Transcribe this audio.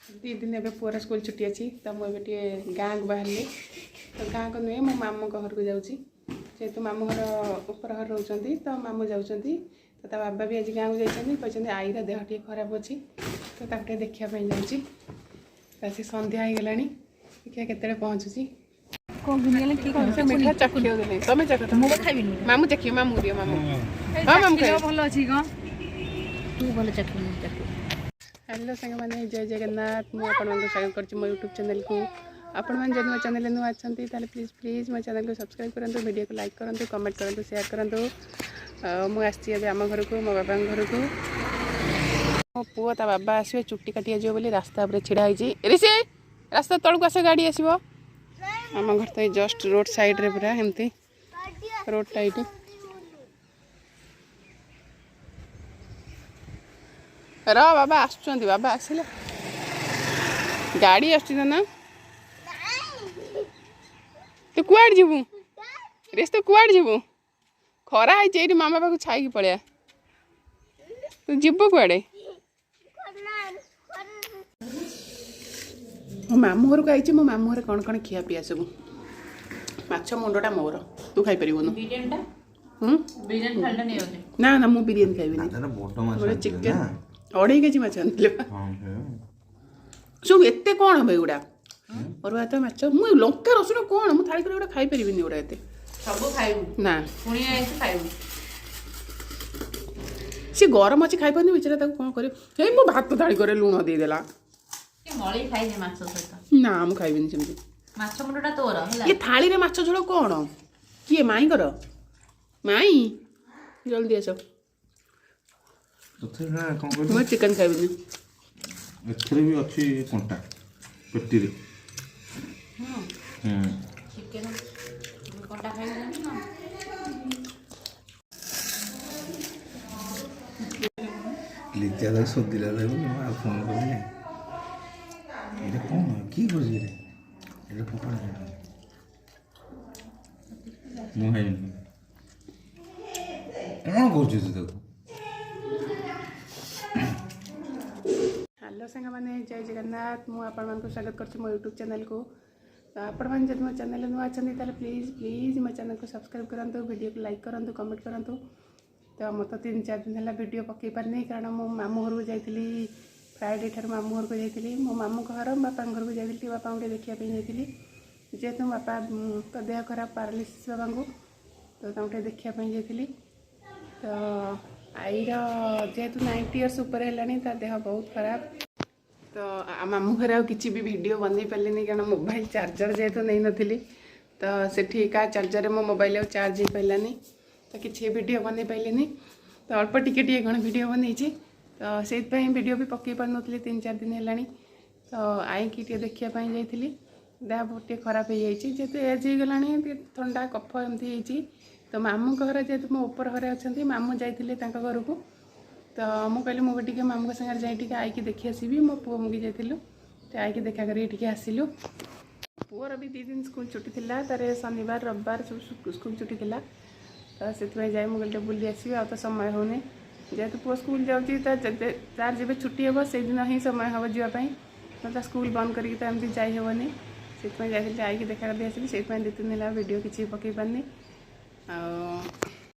दी दिन एवं poor school छुट्टी अच्छी तो मुझे गाँव को बाहर तो गाँव को नुहे मो मामू घर को जाऊँगी जेहेतु मामू घर ऊपर घर रोचे तो मामू जाऊँगी तो बाबा भी आज गाँव को जाइए कहते आईर देह टे खराब अच्छी तो ताके देखापी जाऊँगी सी सन्ध्या हो गला देखिए केते पहुँचुची मिठा चखियो तुम चख मामू चखियो मामू दियो मामू हाँ मामू भल अच्छी कौन तू भल चख हेलो सांग मैंने जय जगन्नाथ मुझे स्वागत कर मो यूट्यूब चैनल को आपण मैंने जब मो चैनल नुआ अच्छा प्लीज प्लीज मो चैनल को सब्सक्राइब करूँ वीडियो को लाइक करूँ कमेंट करूँ शेयर करूँ मुझे आम घर को मो बाबा घर को मो पुओ ता बाबा आसवे चुट्टी काटी आज बोली रास्ता पर छिड़ा ऋषि रास्ता तलू आस गाड़ी आसो आम घर तो जस्ट रोड साइड रे पूरा एमती रोड टाइट र बाबा आसुँच बाबा आसिले गाड़ी आस ना तू कुआड़ जीवु रेस तू कुआड़ जीवु खरा है मामा पाक छाई पड़िया तू जीव कुआड़े मो मामू घर को आई मो मामू घर कौन कौन खिया पिया सब माछ मुंडा मोर तू खाई परिबनु ना ना मु बिरियानी खाइबिनी चिकेन 2.5 केजी माछ आनले सब एते कौन भाई गुड़ा और भात माछ मु लंका रसुण कौन मु थाली कर खाई परिबिनी गुड़ा एते सब खाइबु ना पुणी आइसे खाइबु सी गरम अछि खाइ पनी बिचारा ताको कोन करे हे मो भात थाली करे लूण दे देला के मळी खाइ जे माछ सहित ना मु खाइबिनी सेमती माछ मुंडा तोर हला ये थाली रे माछ झोଳ कोन किए माई कर माई जल्दी आसो तथे ना कोन कर मु चिकन खाइबिनी एथरे भी अछि कोंटा पेटी रे चिकन कोंटा खाइबिनी ना लिजा दा सोदिला दा आ फोन कर ये कौन की करजी रे ये फोटो मु है कौन करजी तू देखो हेलो सांग मैंने जय जगन्नाथ मुझे स्वागत कर मो यूट्यूब चैनल को तो आपण मैंने जब मो चैनल नुआ अच्छा प्लीज प्लीज मो चैनल को सब्सक्राइब करूँ वीडियो को लाइक करूँ कमेंट करूँ तो मत 3-4 दिन है वीडियो पकई पारनी कारण मो मामू घर को जाइली फ्राइडे ठार मामू घर को जाइली मो मामू घर बापा घर को जाइली बापा को देखापी जाइली जेहेतु बापा तो देह खराब पारालिसिस बाबा को तो ताके देखापी जाइली तो आईर जेहेतु 90 इयर्स ऊपर है देह बहुत खराब तो मामू घर आ किसी भी वीडियो बनई पारे कारण मोबाइल चार्जर जेहेतु नहीं नी तो सेठी का चार्जर मो मोबाइल चार्ज हो पारानी तो किसी वीडियो बनई पारे तो अल्प टिके कौन वीडियो बनई तो से वीडियो भी पकई पार नी 3-4 दिन है तो आई कि देखापी जाइली देह बहुत खराब हो जाए जेहेतु एज हो गला ठंडा कफ एमती तो मामू घर जेहेतु मो ऊपर घर अच्छा मामू जाइए घर को तो मुझे कहली मुझे मामू सागर जाए आई कि देखी आसबि मो पुओ मुझे जाइलु तो आई कि देखा कर आसिलु पुअर भी 2 दिन स्कूल छुट्टी थी तार शनिवार रविवार सब स्कूल छुट्टी थी तो से जाए मुझे बुली आसबि आ तो समय होने जेहेतु पुओ स्कूल जाऊँगी तार जब छुट्टी हे से दिन ही समय हम जावाई तो स्कूल बंद करके तो एमती जाइबनी से जाइए आई कि देखा कर आसली से 2-3 दिन है वीडियो किसी पकई पारनी आ